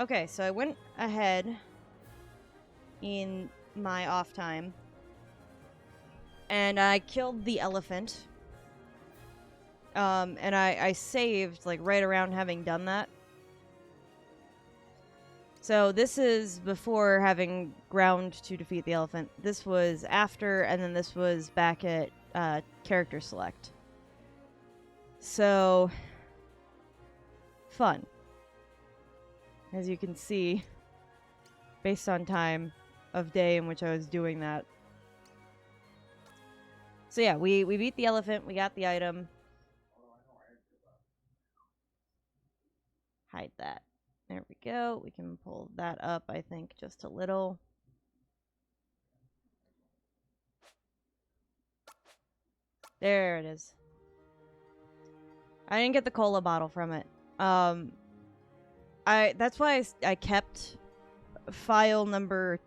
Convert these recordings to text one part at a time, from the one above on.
Okay, so I went ahead in my off time and I killed the elephant. And I saved, like, right around having done that. So this is before having ground to defeat the elephant. This was after, and then this was back at character select. So, fun. As you can see, based on time of day in which I was doing that. So yeah, we beat the elephant, we got the item. Hide that. There we go. We can pull that up, I think, just a little. There it is. I didn't get the cola bottle from it. That's why I kept file number,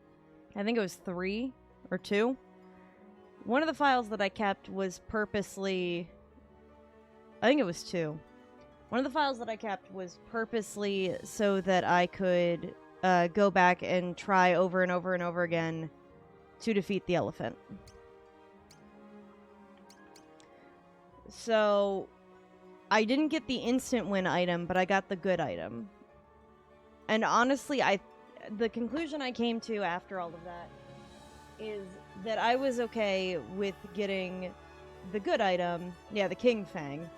I think it was 3 or 2. One of the files that I kept was purposely, I think it was 2. One of the files that I kept was purposely so that I could go back and try over and over and over again to defeat the elephant. So I didn't get the instant win item, but I got the good item. And honestly, the conclusion I came to after all of that is that I was okay with getting the good item, yeah, the King Fang,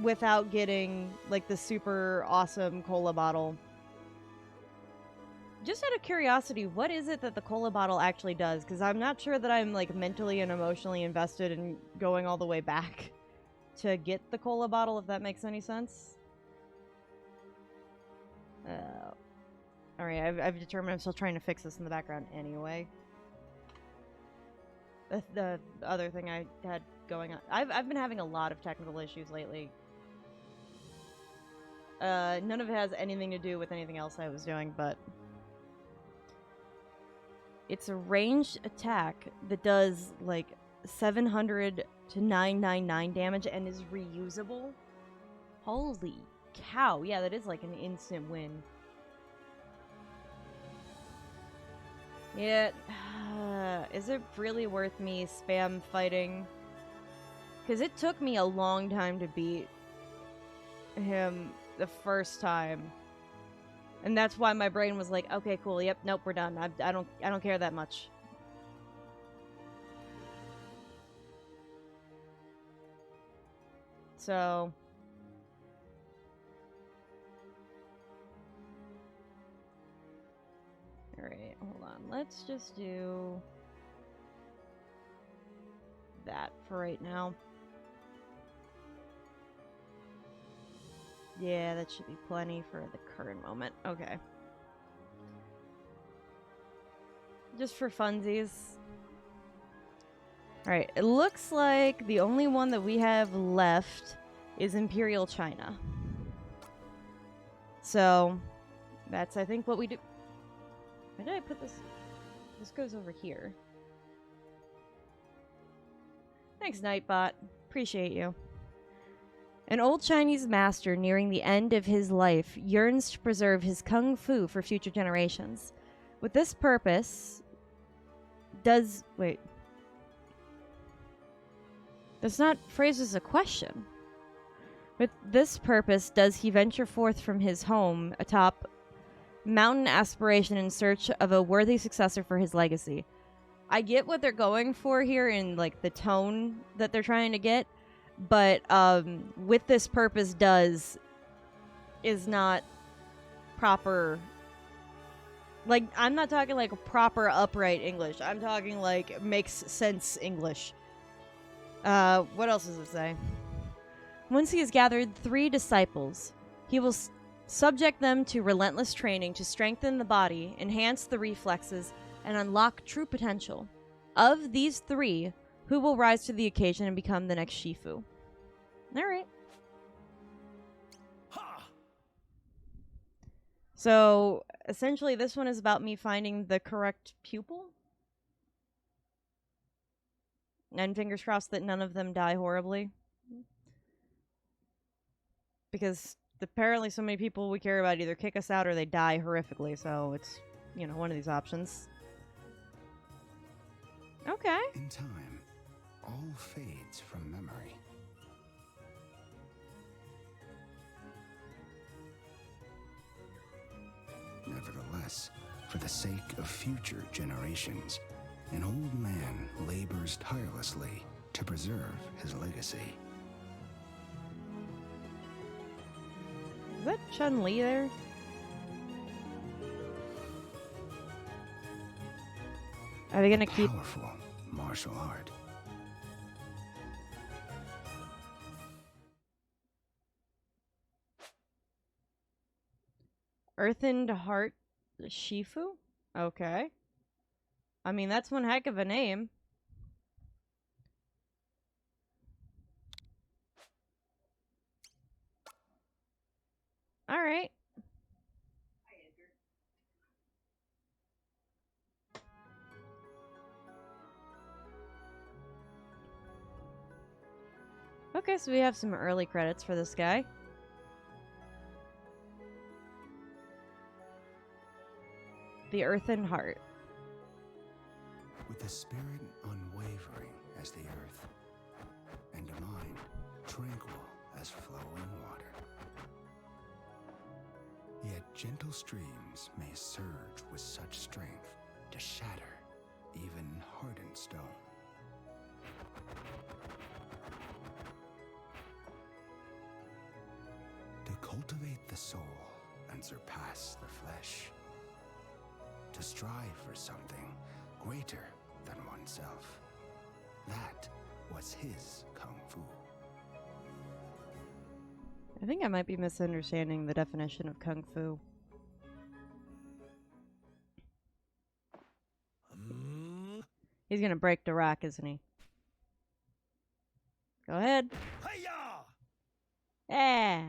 without getting, like, the super awesome cola bottle. Just out of curiosity, what is it that the cola bottle actually does? Because I'm not sure that I'm, like, mentally and emotionally invested in going all the way back to get the cola bottle, if that makes any sense. Alright, I've determined I'm still trying to fix this in the background anyway. The other thing I had going on. I've been having a lot of technical issues lately. None of it has anything to do with anything else I was doing, but it's a ranged attack that does, like, 700 to 999 damage and is reusable. Holy cow. Yeah, that is like an instant win. Yeah, is it really worth me spam fighting? Because it took me a long time to beat him the first time. And that's why my brain was like, okay, cool, yep, nope, we're done. I don't care that much. So alright, hold on. Let's just do that for right now. Yeah, that should be plenty for the current moment. Okay. Just for funsies. Alright, it looks like the only one that we have left is Imperial China. So, that's, I think, what we do. Where did I put this? This goes over here. Thanks, Nightbot. Appreciate you. An old Chinese master nearing the end of his life yearns to preserve his kung fu for future generations. With this purpose, does... Wait. That's not phrased as a question. With this purpose, does he venture forth from his home atop mountain aspiration in search of a worthy successor for his legacy. I get what they're going for here in, like, the tone that they're trying to get, but with this purpose is not proper. Like, I'm not talking like proper upright English. I'm talking like makes sense English. What else does it say? Once he has gathered 3 disciples, he will subject them to relentless training to strengthen the body, enhance the reflexes, and unlock true potential. Of these 3, who will rise to the occasion and become the next Shifu? Alright. So, essentially, this one is about me finding the correct pupil. And fingers crossed that none of them die horribly. Because apparently so many people we care about either kick us out or they die horrifically, so it's, you know, one of these options. Okay. In time, all fades from memory. Nevertheless, for the sake of future generations, an old man labors tirelessly to preserve his legacy. Is that Chun-Li there? Are they gonna keep... Powerful martial art. Earthen Heart Shifu? Okay. I mean, that's one heck of a name. Alright. Okay, so we have some early credits for this guy. The Earthen Heart. With a spirit unwavering as the earth, and a mind tranquil as flowing water. Yet gentle streams may surge with such strength to shatter even hardened stone. To cultivate the soul and surpass the flesh. To strive for something greater than oneself. That was his kung fu. I think I might be misunderstanding the definition of kung fu. He's gonna break the rock, isn't he? Go ahead. Yeah.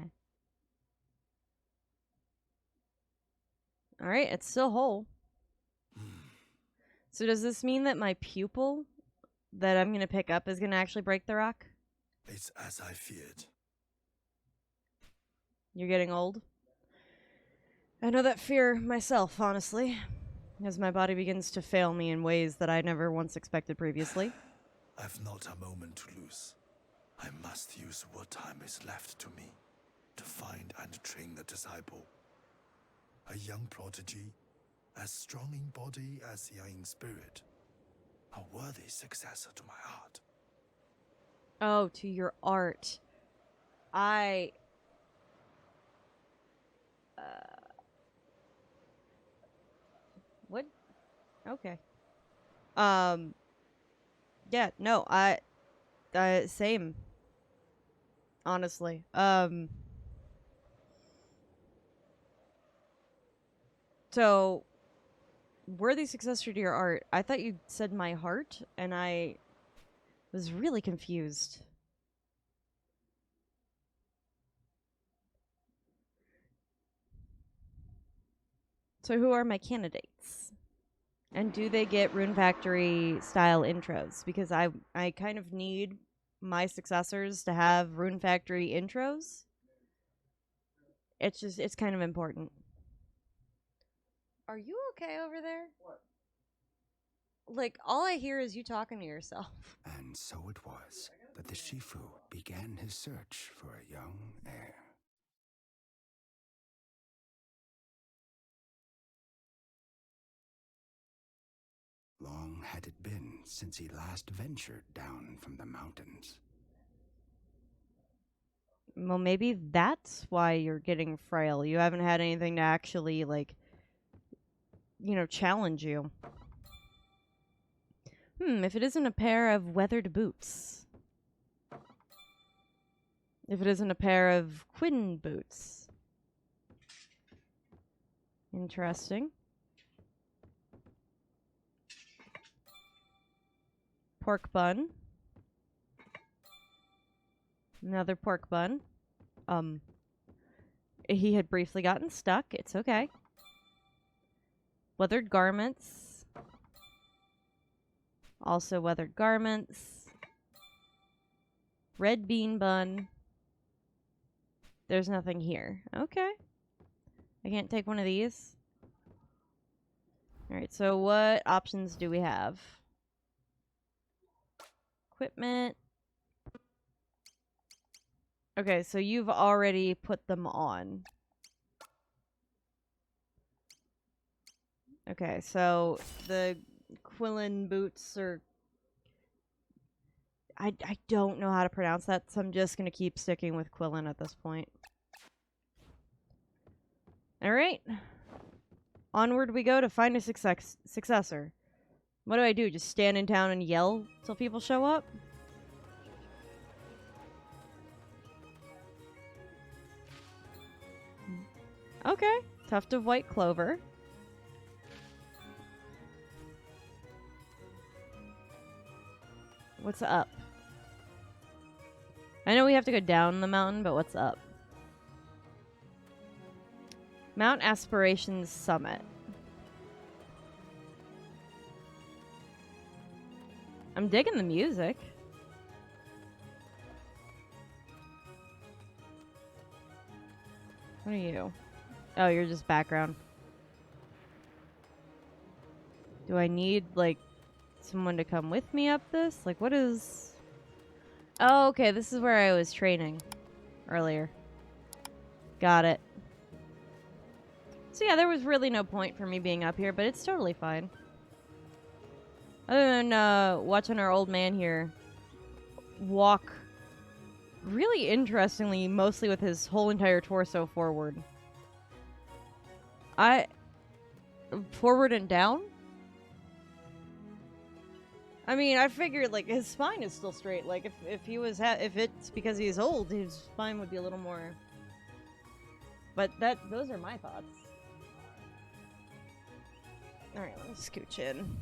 Alright, it's still whole. So does this mean that my pupil that I'm gonna pick up is gonna actually break the rock? It's as I feared. You're getting old? I know that fear myself, honestly, as my body begins to fail me in ways that I never once expected previously. I've not a moment to lose. I must use what time is left to me to find and train the disciple. A young prodigy, as strong in body as young in spirit. A worthy successor to my art. Oh, to your art. What? Okay. Yeah, no, same. Honestly. So, worthy successor to your art. I thought you said my heart, and I was really confused. So who are my candidates? And do they get Rune Factory style intros? Because I kind of need my successors to have Rune Factory intros. It's kind of important. Are you okay over there? What? Like, all I hear is you talking to yourself. And so it was that the Shifu began his search for a young heir. Long had it been since he last ventured down from the mountains. Well, maybe that's why you're getting frail. You haven't had anything to actually, like, you know, challenge you. If it isn't a pair of weathered boots. If it isn't a pair of Quinn boots. Interesting. Pork bun. Another pork bun. He had briefly gotten stuck. It's okay. Weathered garments. Also weathered garments. Red bean bun. there's nothing here. Okay. I can't take one of these. Alright, so what options do we have? Equipment. Okay, so you've already put them on. Okay, so the Quillen boots are... I don't know how to pronounce that, so I'm just going to keep sticking with Quillen at this point. Alright. Onward we go to find a successor. What do I do? Just stand in town and yell till people show up? Okay. Tuft of white clover. What's up? I know we have to go down the mountain, but what's up? Mount Aspirations Summit. I'm digging the music. What are you? Oh, you're just background. Do I need, like, someone to come with me up this? Like, what is... Oh, okay, this is where I was training earlier. Got it. So yeah, there was really no point for me being up here, but it's totally fine. Other than watching our old man here walk really interestingly, mostly with his whole entire torso forward. Forward and down? I mean, I figured, like, his spine is still straight. Like, if he was if it's because he's old, his spine would be a little more... But those are my thoughts. Alright, let me scooch in.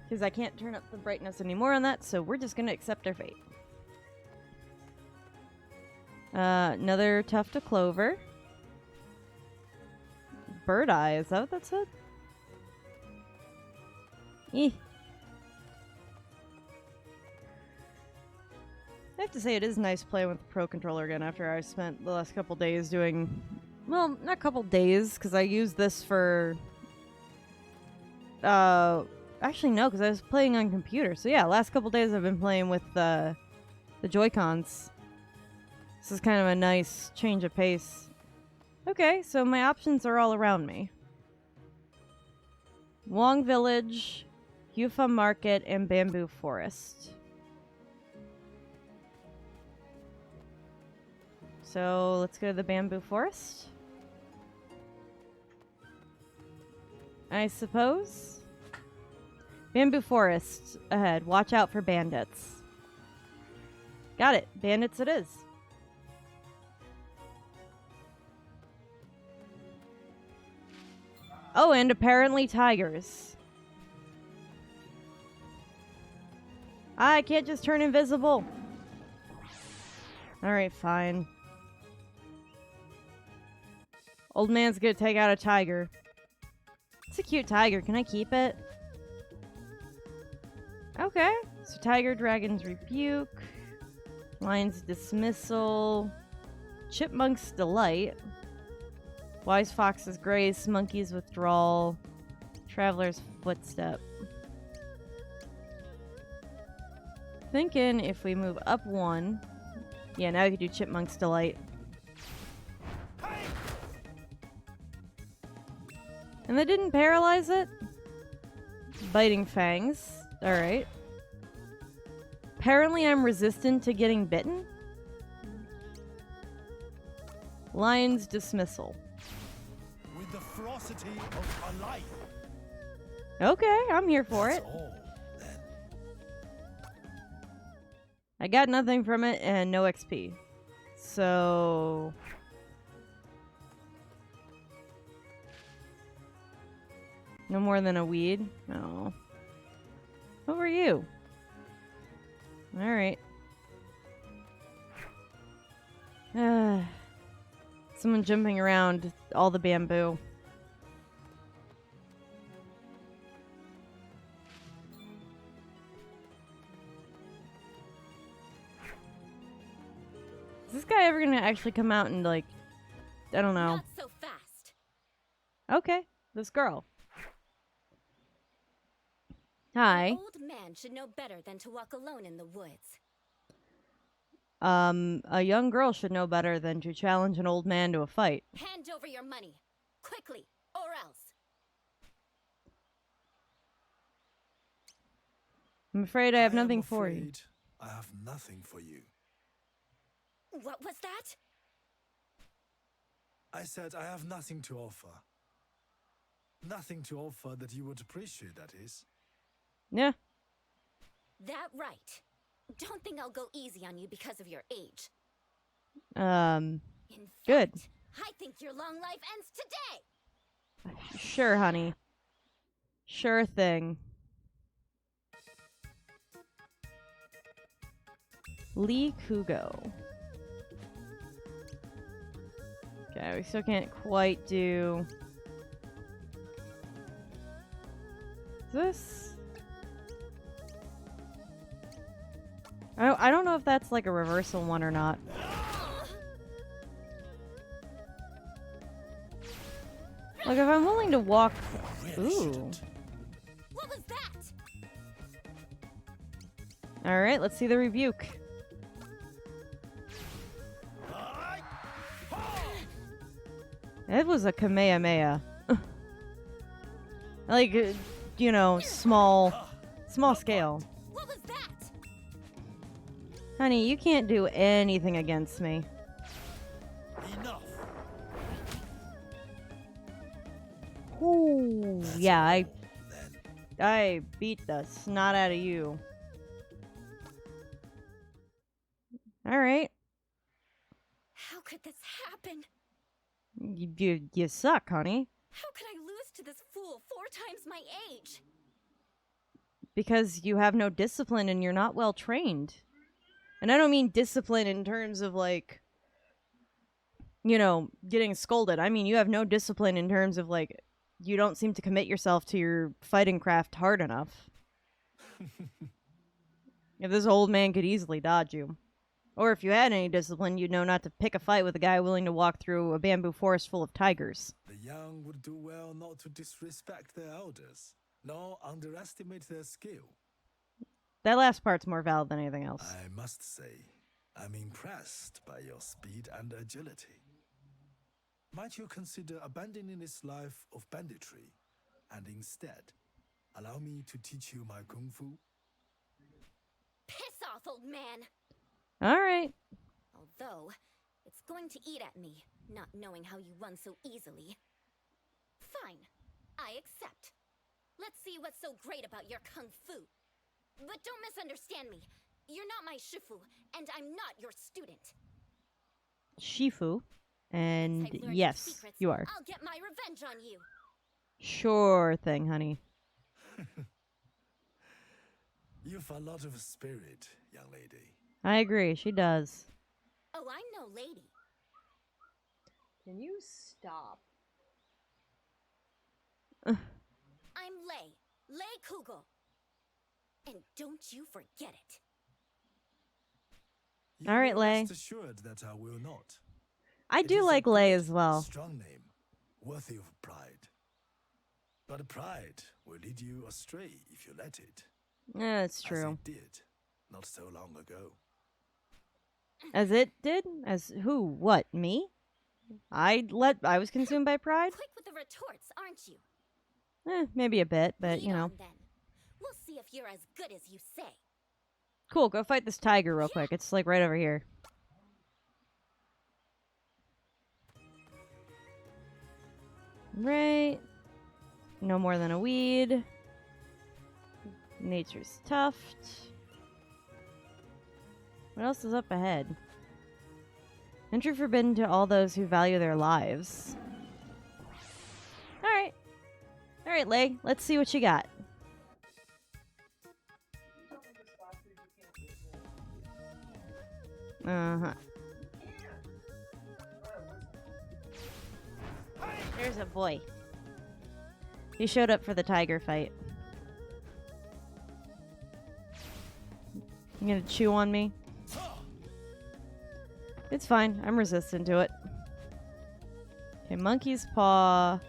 Because I can't turn up the brightness anymore on that, so we're just gonna accept our fate. Another tuft of clover. Bird eye, is that what that said? Eh. I have to say, it is nice playing with the Pro Controller again after I spent the last couple days doing... Well, not a couple days, because I used this for... Actually, no, because I was playing on computer. So yeah, last couple days I've been playing with the Joy-Cons. This is kind of a nice change of pace. Okay, so my options are all around me. Wong Village, Yufa Market, and Bamboo Forest. So let's go to the Bamboo Forest. I suppose. Bamboo Forest ahead. Watch out for bandits. Got it. Bandits it is. Oh, and apparently tigers. I can't just turn invisible. Alright, fine. Old man's gonna take out a tiger. It's a cute tiger. Can I keep it? Okay. So tiger, dragon's rebuke. Lion's dismissal. Chipmunk's delight. Wise fox's grace. Monkey's withdrawal. Traveler's footstep. Thinking if we move up one. Yeah, now we can do chipmunk's delight. And they didn't paralyze it? Biting fangs. Alright. Apparently I'm resistant to getting bitten? Lion's dismissal. With the ferocity of a lion. Okay, I'm here for it. All, then. I got nothing from it and no XP. So... No more than a weed? No. What were you? Alright. Someone jumping around all the bamboo. Is this guy ever gonna actually come out and, like, I don't know. Not so fast. Okay, this girl. Hi. An old man should know better than to walk alone in the woods. A young girl should know better than to challenge an old man to a fight. Hand over your money. Quickly, or else. I'm afraid I have am nothing for you. afraid I have nothing for you. What was that? I said I have nothing to offer. Nothing to offer that you would appreciate, that is. Yeah. That right. Don't think I'll go easy on you because of your age. Um, In good. fact, I think your long life ends today. Sure, honey. Sure thing. Lee Kugo. Okay, we still can't quite do this. I don't know if that's like a reversal one or not. Like if I'm willing to walk. Really Ooh. shouldn't. What was that? All right, let's see the rebuke. It was a Kamehameha. Like, you know, small scale. What was that? Honey, you can't do anything against me. Enough. Ooh, yeah, Then I beat the snot out of you. All right, How could this happen? you suck, honey. How could I lose to this fool 4 times my age? Because you have no discipline and you're not well trained. And I don't mean discipline in terms of like, you know, getting scolded. I mean you have no discipline in terms of like, you don't seem to commit yourself to your fighting craft hard enough. If this old man could easily dodge you. Or if you had any discipline, you'd know not to pick a fight with a guy willing to walk through a bamboo forest full of tigers. the young would do well not to disrespect their elders, nor underestimate their skill. That last part's more valid than anything else. I must say, I'm impressed by your speed and agility. Might you consider abandoning this life of banditry and instead allow me to teach you my kung fu? Piss off, old man! All right. Although, it's going to eat at me, not knowing how you run so easily. Fine, I accept. Let's see what's so great about your kung fu. But don't misunderstand me. You're not my shifu, and I'm not your student. Shifu. And Since I've learned your yes, secrets, you are. I'll get my revenge on you. Sure thing, honey. You've a lot of spirit, young lady. I agree, she does. Oh, I'm no lady. Can you stop? I'm Lei Kugo. And don't you forget it. You All right, may Lei. rest assured that I will not. I It do is a like Lei good, as well. Strong name, worthy of pride. But pride will lead you astray if you let it. Yeah, it's As true. it did, not so long ago. As it did? As who? What? Me? I was consumed by pride? Quick with the retorts, aren't you? Maybe a bit, but Lead you know. on, then. We'll see if you're as good as you say. Cool, go fight this tiger real quick. It's like right over here. Right. No more than a weed. Nature's tuft. What else is up ahead? Entry forbidden to all those who value their lives. Alright. Alright, Lei. Let's see what you got. Uh-huh. There's a boy. He showed up for the tiger fight. You gonna chew on me? It's fine. I'm resistant to it. Okay, Monkey's Paw,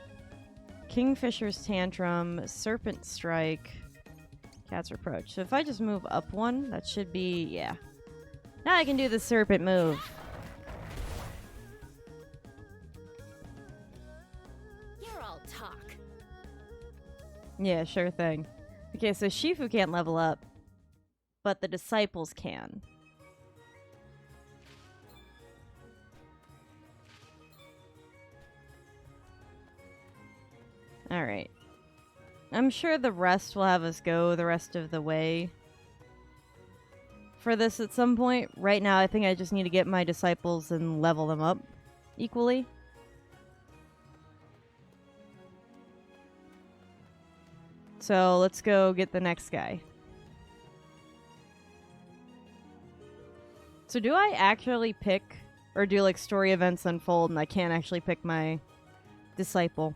Kingfisher's Tantrum, Serpent Strike, Cat's Reproach. So if I just move up one, that should be, yeah. Now I can do the serpent move. You're all talk. Yeah, sure thing. Okay, so Shifu can't level up, but the disciples can. Alright. I'm sure the rest will have us go the rest of the way for this at some point. Right now, I think I just need to get my disciples and level them up equally. So let's go get the next guy. So do I actually pick, or do like story events unfold and I can't actually pick my disciple?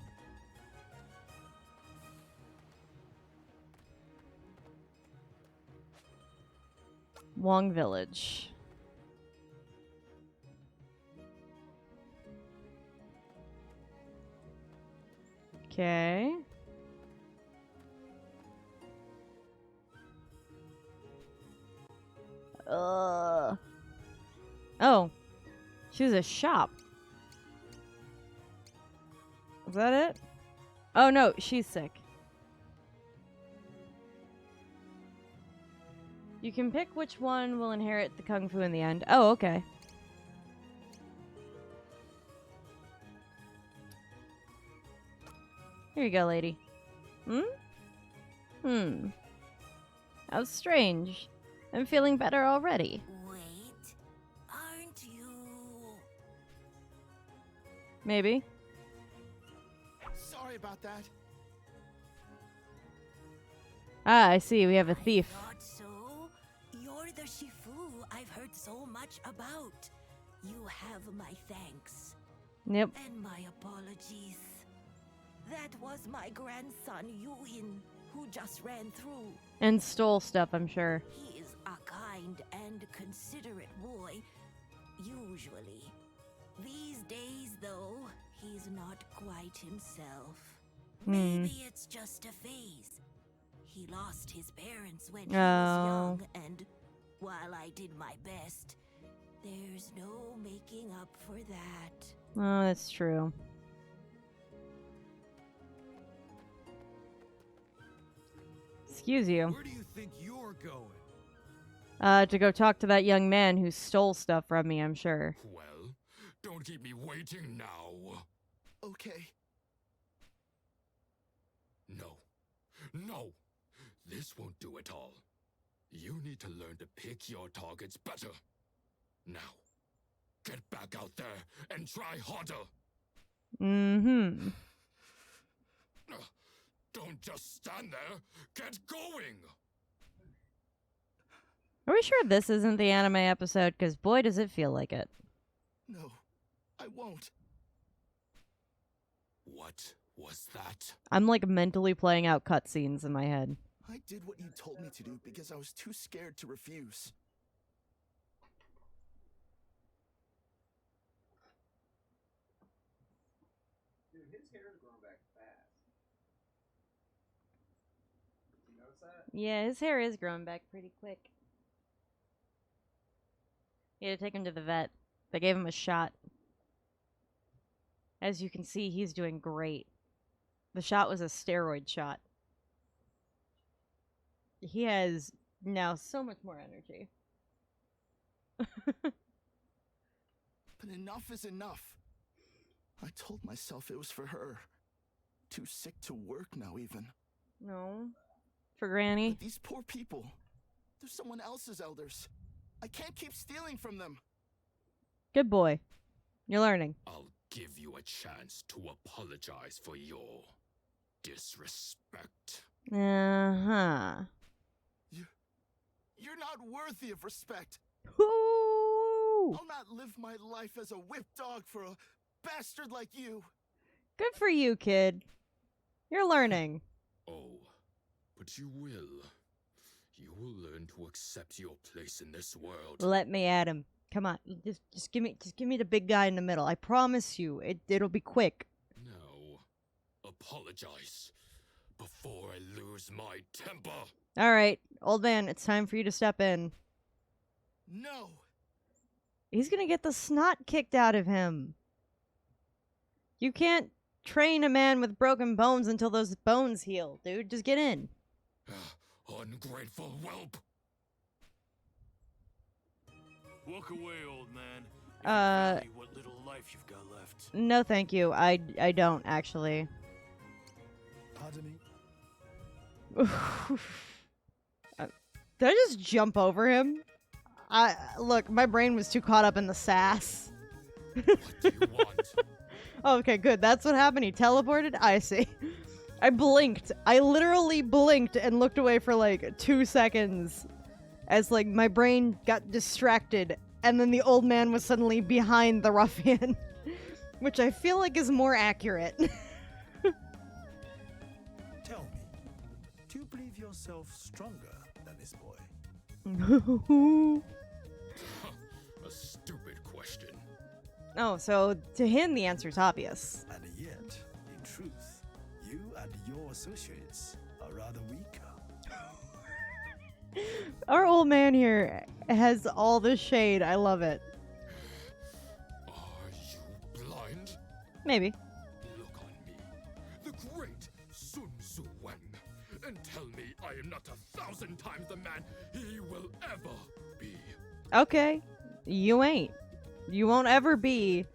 Wong Village. Okay. Oh. She's a shop. Is that it? Oh no, she's sick. You can pick which one will inherit the Kung Fu in the end. Oh, okay. Here you go, lady. How strange. I'm feeling better already. Wait, aren't you? Maybe. Sorry about that. Ah, I see. We have a thief. Thought so. You're the Shifu I've heard so much about. You have my thanks. Yep. And my apologies. That was my grandson, Yuin, who just ran through. And stole stuff, I'm sure. He is a kind and considerate boy, usually. These days, though, he's not quite himself. Maybe it's just a phase. He lost his parents when he was young, and while I did my best, there's no making up for that. Oh, that's true. Excuse you. Where do you think you're going? To go talk to that young man who stole stuff from me, I'm sure. Well, don't keep me waiting now. Okay. No. No! This won't do it all. You need to learn to pick your targets better. Now, get back out there and try harder. Mm-hmm. Don't just stand there. Get going! Are we sure this isn't the anime episode? Because boy, does it feel like it. No, I won't. What was that? I'm like mentally playing out cutscenes in my head. I did what you told me to do because I was too scared to refuse. Dude, his hair is growing back fast. Did you notice that? Yeah, his hair is growing back pretty quick. You had to take him to the vet. They gave him a shot. As you can see, he's doing great. The shot was a steroid shot. He has now so much more energy. But enough is enough. I told myself it was for her. Too sick to work now, even. No. For Granny. But these poor people, they're someone else's elders. I can't keep stealing from them. Good boy. You're learning. I'll give you a chance to apologize for your disrespect. Uh-huh. You're not worthy of respect. Ooh. I'll not live my life as a whip dog for a bastard like you. Good for you, kid. You're learning. Oh, but you will. You will learn to accept your place in this world. Let me at him. Come on, just give me the big guy in the middle. I promise you, it'll be quick. No. Apologize before I lose my temper. All right, old man, it's time for you to step in. No! He's gonna get the snot kicked out of him. You can't train a man with broken bones until those bones heal, dude. Just get in. Ungrateful whelp. Walk away, old man. If you Uh, value what little life you've got left. No, thank you. I don't actually. Pardon me? Did I just jump over him? Look, my brain was too caught up in the sass. What do you want? Okay, good. That's what happened. He teleported? I see. I blinked. I literally blinked and looked away for like 2 seconds as like my brain got distracted and then the old man was suddenly behind the ruffian, which I feel like is more accurate. Tell me, do you believe yourself stronger than this boy? A stupid question. Oh, so to him the answer's obvious. And yet, in truth, you and your associates are rather weaker. Our old man here has all the shade. I love it. Are you blind? Maybe. Look on me, the great Sun Tzu Wen, and tell me I am not 1,000 times the man he will ever be. Okay. You ain't. You won't ever be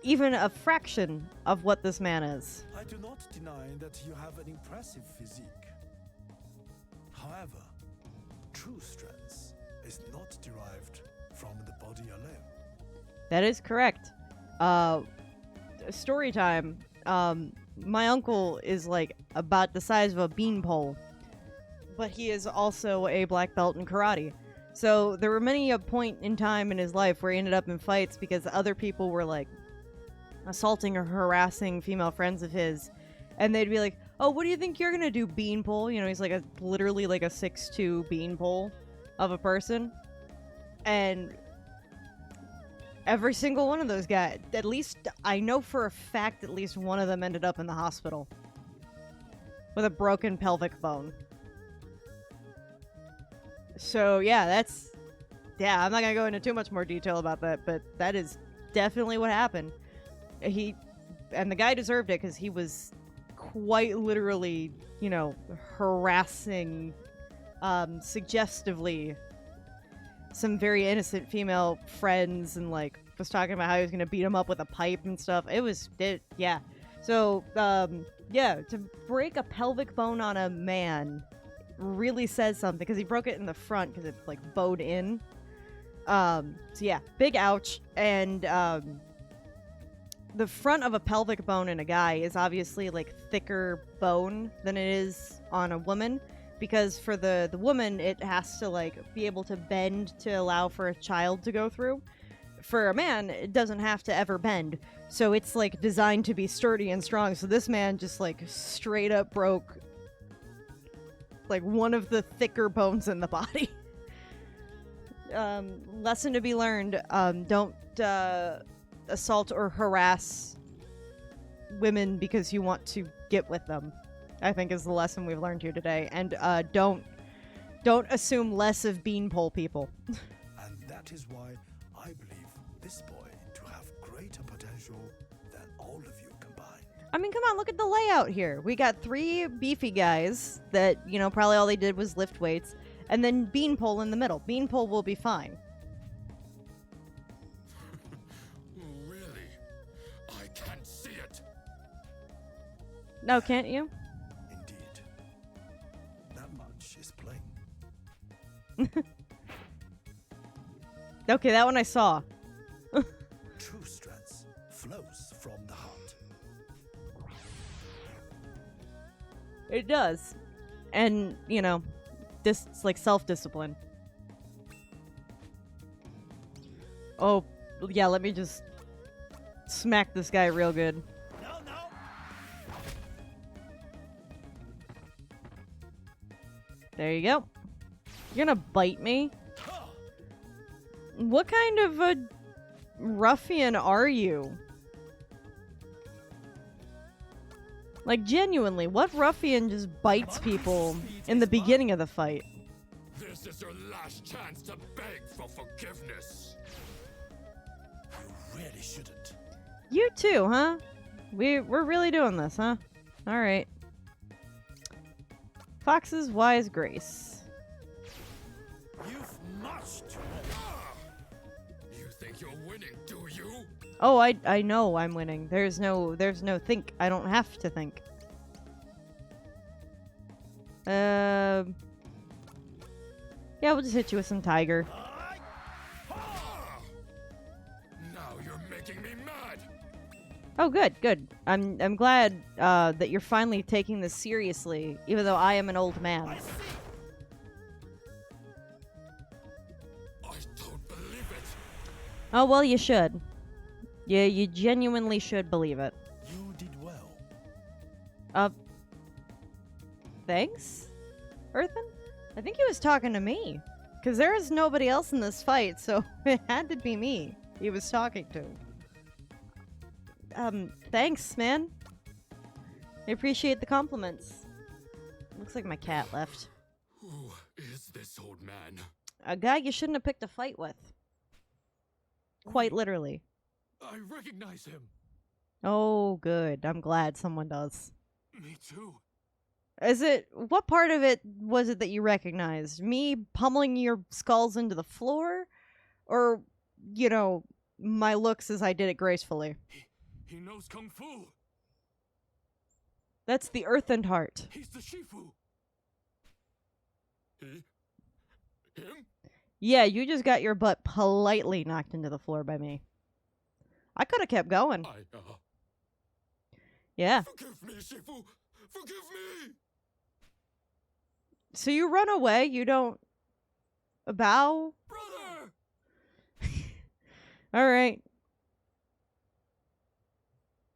even a fraction of what this man is. I do not deny that you have an impressive physique. However, true strength is not derived from the body alone. That is correct. Story time. My uncle is like about the size of a beanpole, but he is also a black belt in karate. So there were many a point in time in his life where he ended up in fights because other people were like assaulting or harassing female friends of his, and they'd be like, "Oh, what do you think you're gonna do, beanpole?" You know, he's like literally like a 6'2" beanpole of a person, and every single one of those guys, at least I know for a fact, at least one of them ended up in the hospital with a broken pelvic bone. So yeah, I'm not gonna go into too much more detail about that, but that is definitely what happened. And the guy deserved it because he was quite literally, you know, harassing, suggestively some very innocent female friends, and like was talking about how he was gonna beat him up with a pipe and stuff. Yeah. So, yeah, to break a pelvic bone on a man really says something because he broke it in the front because it like bowed in. So yeah, big ouch. And the front of a pelvic bone in a guy is obviously like thicker bone than it is on a woman, because for the woman it has to like be able to bend to allow for a child to go through. For a man, it doesn't have to ever bend, so it's like designed to be sturdy and strong. So this man just like straight up broke like one of the thicker bones in the body. Lesson to be learned: don't assault or harass women because you want to get with them, I think is the lesson we've learned here today. And don't assume less of beanpole people. And that is why I believe this boy to have greater potential than all of you combined. I mean, come on, look at the layout here. We got 3 beefy guys that, you know, probably all they did was lift weights, and then Beanpole in the middle. Beanpole will be fine. Really? I can't see it. No, can't you? Indeed. That much is plain. Okay, that one I saw. True strength flows from the heart. It does. And, you know, this it's like self-discipline. Oh, yeah, let me just smack this guy real good. No. There you go. You're gonna bite me? What kind of a ruffian are you? Like, genuinely, what ruffian just bites people in the beginning of the fight? This is your last chance to beg for forgiveness. You really shouldn't. You too, huh? We're really doing this, huh? Alright. Fox's Wise Grace. You've much to You think you're winning, do you? Oh, I know I'm winning. There's no think. I don't have to think. Yeah, we'll just hit you with some tiger. Now you're making me mad. Oh, good. I'm glad that you're finally taking this seriously, even though I am an old man. I don't believe it. Oh, well, you should. Yeah, you genuinely should believe it. You did well. Thanks? Earthen? I think he was talking to me. Because there is nobody else in this fight, so it had to be me he was talking to. Thanks, man. I appreciate the compliments. Looks like my cat left. Who is this old man? A guy you shouldn't have picked a fight with. Quite literally. I recognize him. Oh, good. I'm glad someone does. Me too. What part of it was it that you recognized? Me pummeling your skulls into the floor? Or, you know, my looks as I did it gracefully? He knows Kung Fu. That's the Earthen heart. He's the Shifu. Him? Yeah, you just got your butt politely knocked into the floor by me. I could have kept going. Yeah. Forgive me, Shifu. Forgive me. So you run away, you don't bow? Brother! Alright.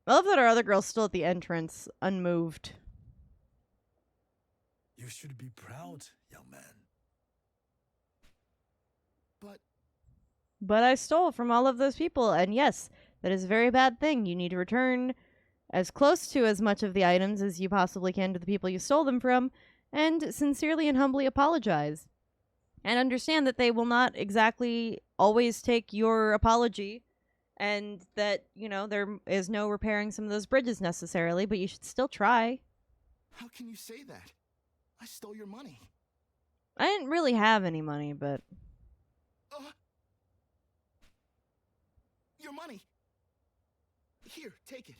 I love that our other girl's still at the entrance, unmoved. You should be proud, young man. But I stole from all of those people, and yes, that is a very bad thing. You need to return as close to as much of the items as you possibly can to the people you stole them from, and sincerely and humbly apologize. And understand that they will not exactly always take your apology, and that, you know, there is no repairing some of those bridges necessarily, but you should still try. How can you say that? I stole your money. I didn't really have any money, but... Your money. Here, take it.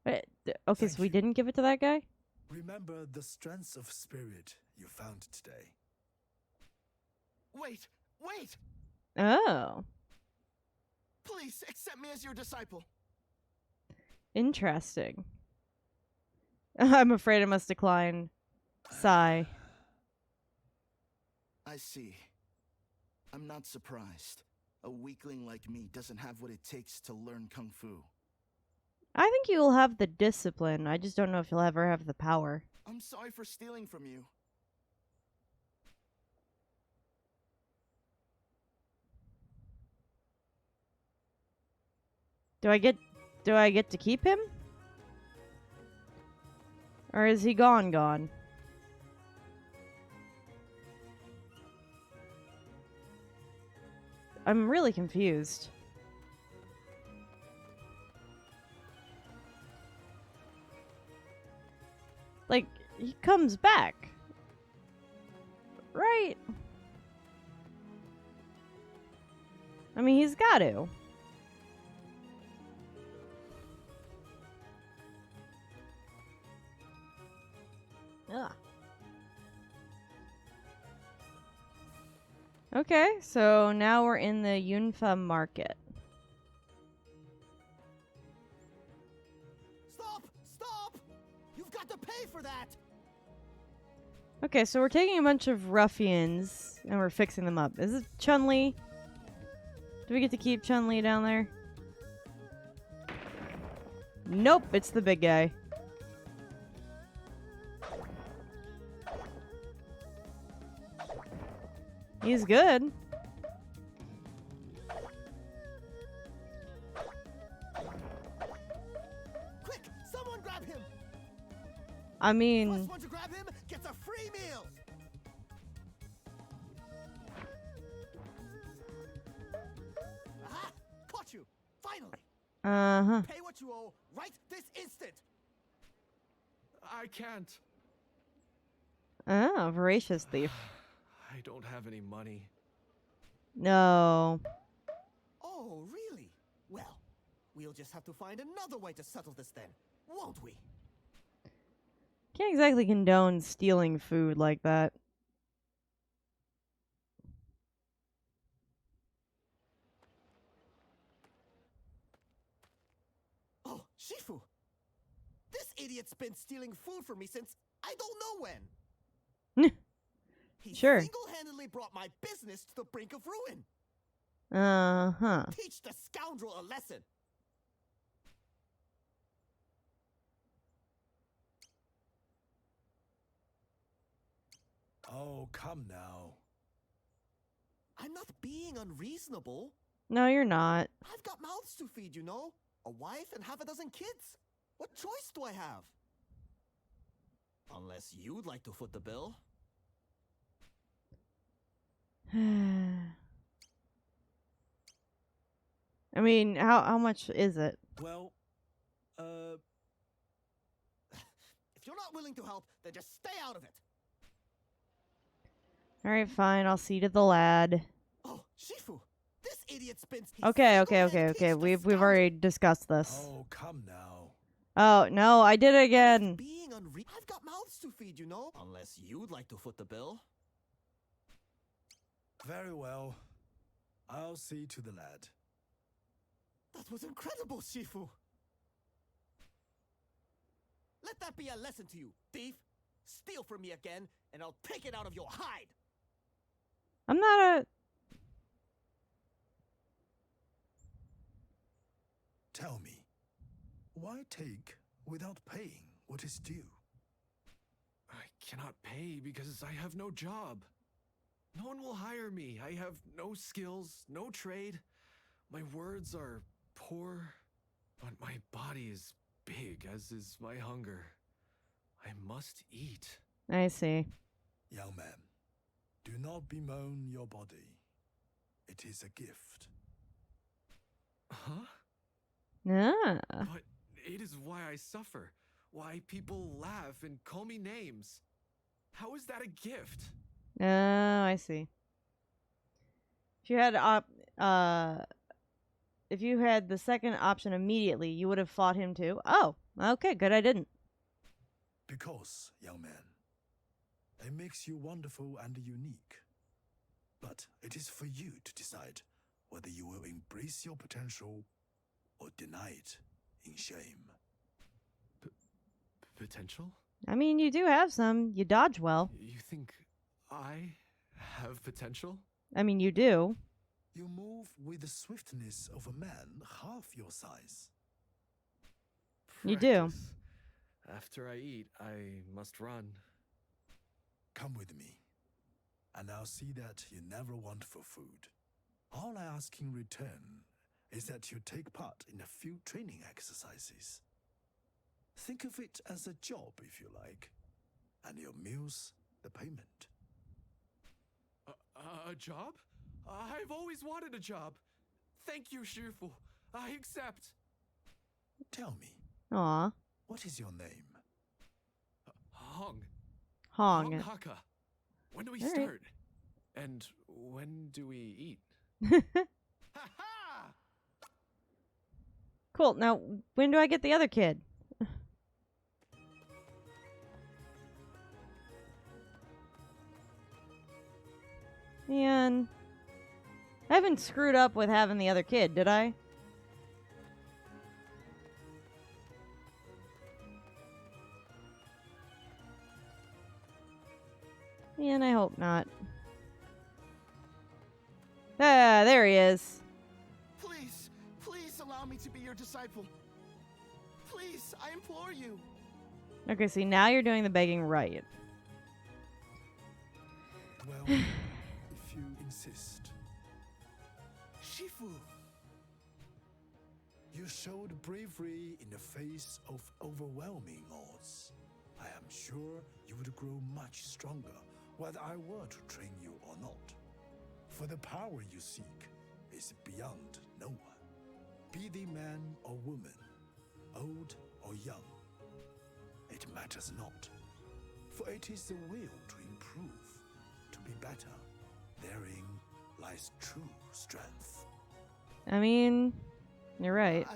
Wait, okay, so we didn't give it to that guy? Remember the strength of spirit you found today. Wait! Oh. Please, accept me as your disciple. Interesting. I'm afraid I must decline. Sigh. I see. I'm not surprised. A weakling like me doesn't have what it takes to learn Kung Fu. I think you'll have the discipline. I just don't know if you'll ever have the power. I'm sorry for stealing from you. Do I get to keep him? Or is he gone? I'm really confused. Like, he comes back. Right? I mean, he's got to. Ugh. Okay, so now we're in the Yunfa market. Stop! You've got to pay for that! Okay, so we're taking a bunch of ruffians and we're fixing them up. Is it Chun-Li? Do we get to keep Chun-Li down there? Nope, it's the big guy. He's good. I mean, First one to grab him gets a free meal. Aha! Caught you! Finally! uh-huh. Pay what you owe right this instant! I can't. Oh, voracious thief. I don't have any money. No. Oh, really? Well, we'll just have to find another way to settle this then, won't we? Can't exactly condone stealing food like that. Oh, Shifu! This idiot's been stealing food from me since I don't know when. He Sure. single-handedly brought my business to the brink of ruin. Uh-huh. Teach the scoundrel a lesson. Oh, come now. I'm not being unreasonable. No, you're not. I've got mouths to feed, you know. A wife and half a dozen kids. What choice do I have? Unless you'd like to foot the bill. I mean, how much is it? Well, If you're not willing to help, then just stay out of it. All right, fine. I'll see to the lad. Oh, Shifu! This idiot spins. he Okay. single-handedly teach the We've scoundrel. already discussed this. oh, come now. Oh, no, I did it again. I've got mouths to feed, you know. Unless you'd like to foot the bill. Very well. I'll see to the lad. That was incredible, Shifu. Let that be a lesson to you, thief. Steal from me again, and I'll take it out of your hide. I'm not a... Tell me, why take without paying what is due? I cannot pay because I have no job. No one will hire me. I have no skills, no trade. My words are poor, but my body is big, as is my hunger. I must eat. I see. Young man, do not bemoan your body. It is a gift. Huh? Ah. But it is why I suffer. Why people laugh and call me names. How is that a gift? Oh, I see. If you had if you had the second option immediately, you would have fought him too. Oh, okay, good. I didn't. Because, young man, it makes you wonderful and unique. But it is for you to decide whether you will embrace your potential or deny it in shame. Potential? I mean, you do have some. You dodge well. You think I have potential? I mean, you do. You move with the swiftness of a man half your size. You do. Practice. After I eat, I must run. Come with me, and I'll see that you never want for food. All I ask in return is that you take part in a few training exercises. Think of it as a job, if you like, and your meals the payment. A job? I've always wanted a job. Thank you, Shifu. I accept. Tell me, Aw. what is your name? Hong. Hong. Haka. When do we All right. start? And when do we eat? Ha-ha! Cool. Now, when do I get the other kid? Man. I haven't screwed up with having the other kid, did I? Man, I hope not. Ah, there he is. Please, please allow me to be your disciple. Please, I implore you. Okay, see, now you're doing the begging right. Well, if you insist. Shifu. You showed bravery in the face of overwhelming odds. I am sure you would grow much stronger whether I were to train you or not. For the power you seek is beyond no one. Be they man or woman, old or young, it matters not. For it is the will to improve, to be better. Therein lies true strength. I mean, you're right.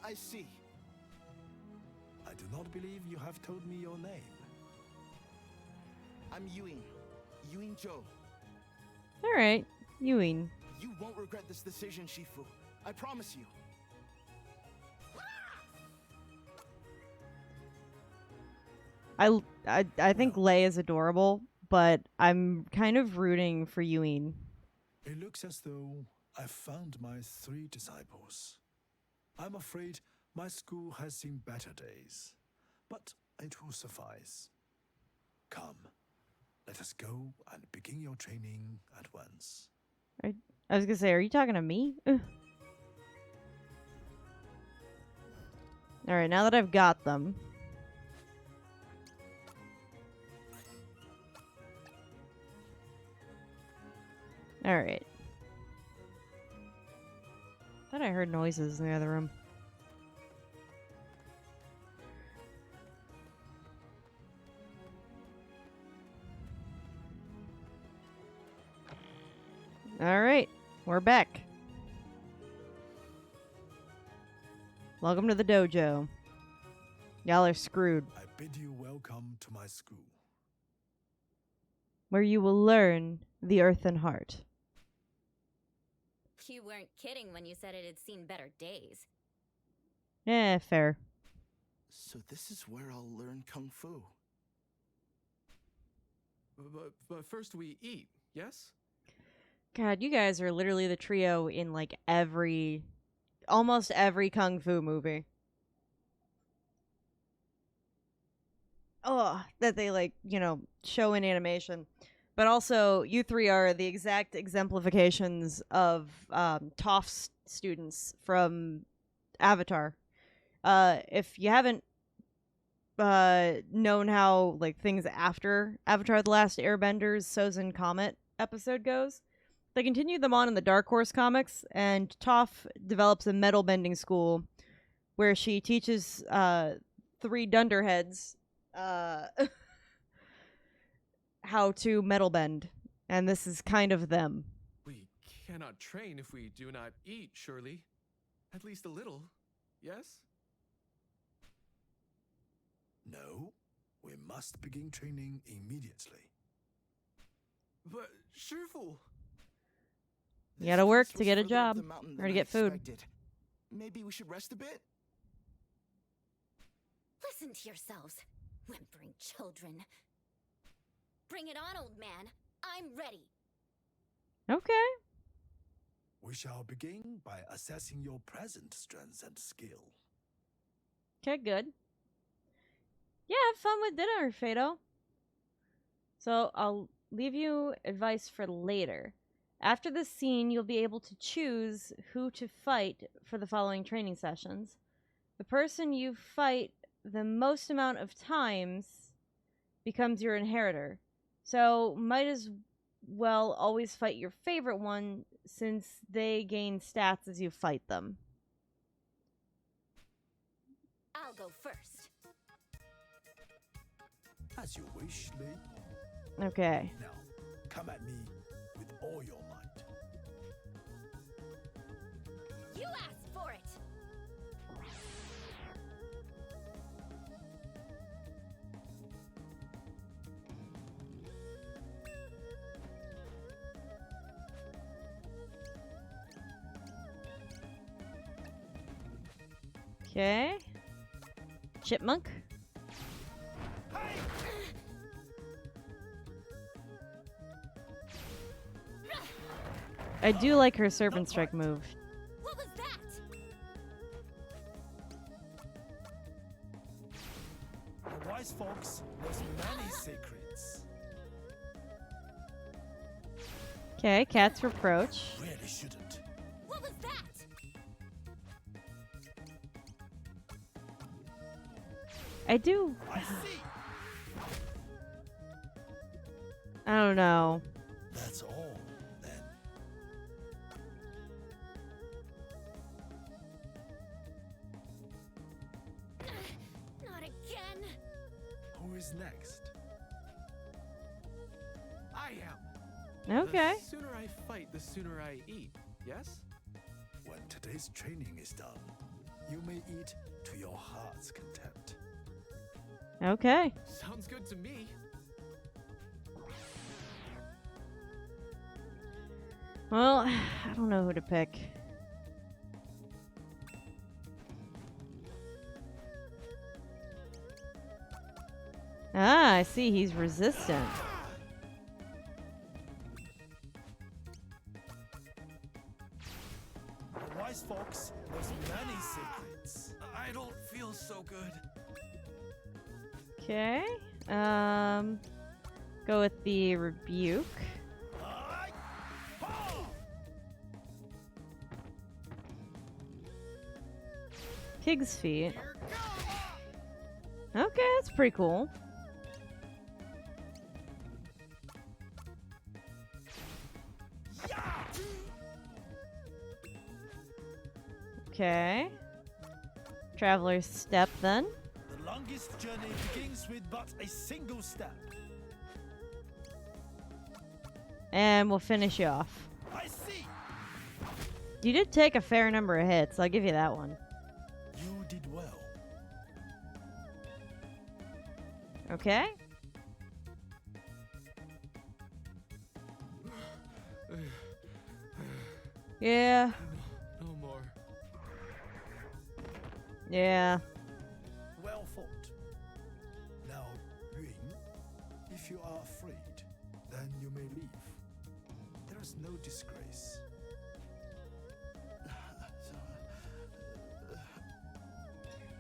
I see. I do not believe you have told me your name. I'm Ewing. Ewing Joe. All right, Ewing. You won't regret this decision, Shifu. I promise you. I think Lei is adorable, but I'm kind of rooting for Ewing. It looks as though I've found my 3 disciples. I'm afraid my school has seen better days, but it will suffice. Come, let us go and begin your training at once. I was gonna say, are you talking to me? Ugh. All right, now that I've got them. All right. Thought I heard noises in the other room. All right, we're back. Welcome to the dojo. Y'all are screwed. I bid you welcome to my school. Where you will learn the Earthen Heart. You weren't kidding when you said it had seen better days. Fair. So this is where I'll learn Kung Fu. But first we eat, yes? God, you guys are literally the trio in like almost every Kung Fu movie. Oh, that they like, show in animation. But also, you 3 are the exact exemplifications of Toph's students from Avatar. If you haven't known how like things after Avatar: The Last Airbender's Sozin Comet episode goes, they continue them on in the Dark Horse comics, and Toph develops a metal bending school where she teaches 3 dunderheads how to metal bend, and this is kind of them. We cannot train if we do not eat, surely. At least a little, yes? No, we must begin training immediately. But, Shifu! You gotta work This to was get a further up job the mountain or than to I get food. expected. Maybe we should rest a bit? Listen to yourselves, whimpering children. Bring it on, old man. I'm ready. Okay. We shall begin by assessing your present strength and skill. Okay, good. Yeah, have fun with dinner, Fado. So I'll leave you advice for later. After this scene, you'll be able to choose who to fight for the following training sessions. The person you fight the most amount of times becomes your inheritor. So might as well always fight your favorite one, since they gain stats as you fight them. I'll go first. As you wish, Lei. Okay. Now, come at me with all your might. You asked for it. Okay. Chipmunk. I do like her Serpent Strike move. What was that? The wise fox knows many secrets. Okay, Cat's Reproach. Really shouldn't. What was that? I do. I see. I don't know. That's all, then. Not again. Who is next? I am. Okay. The sooner I fight, the sooner I eat. Yes? When today's training is done, you may eat to your heart's content. Okay. Sounds good to me. Well, I don't know who to pick. Ah, I see. He's resistant. The wise fox knows many secrets. I don't feel so good. Okay. Go with the rebuke. Pig's feet. Okay, that's pretty cool. Okay. Traveler's step then. The longest journey begins with but a single step. And we'll finish you off. I see. You did take a fair number of hits. I'll give you that one. You did well. Okay. Yeah. No more. Yeah. Well fought. Now, Yun, if you are afraid, then you may leave. There is no disgrace.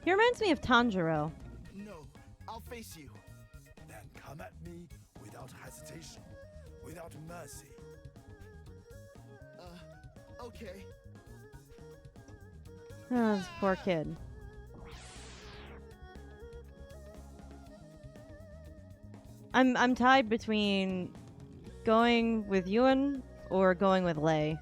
He reminds me of Tanjiro. No, I'll face you. Then come at me without hesitation, without mercy. Okay. Oh, this poor kid. I'm tied between going with Ewan or going with Lei.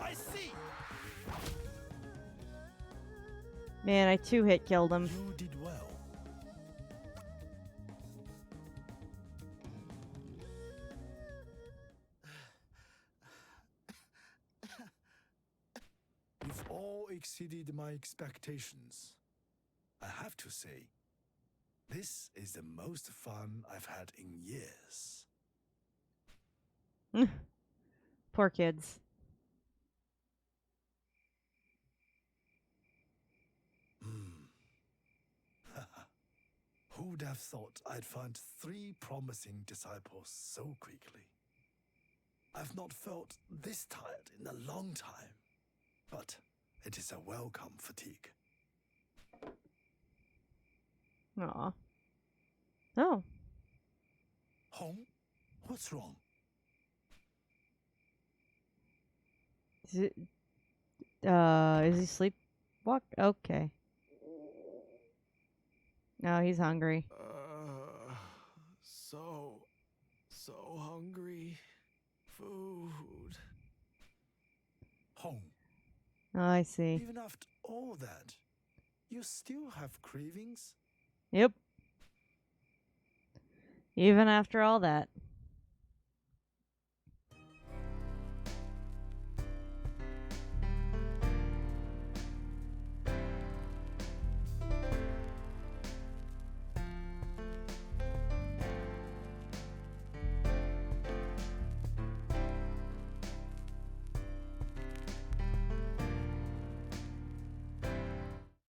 I see. Man, I two-hit killed him. You did well. You've all exceeded my expectations. I have to say, this is the most fun I've had in years. Poor kids. Who'd have thought I'd find 3 promising disciples so quickly? I've not felt this tired in a long time, but it is a welcome fatigue. Aw. Oh. Home? What's wrong? Is he sleepwalk? Okay. No, he's hungry. So hungry. Food. Home. Oh, I see. Even after all that, you still have cravings? Yep. Even after all that.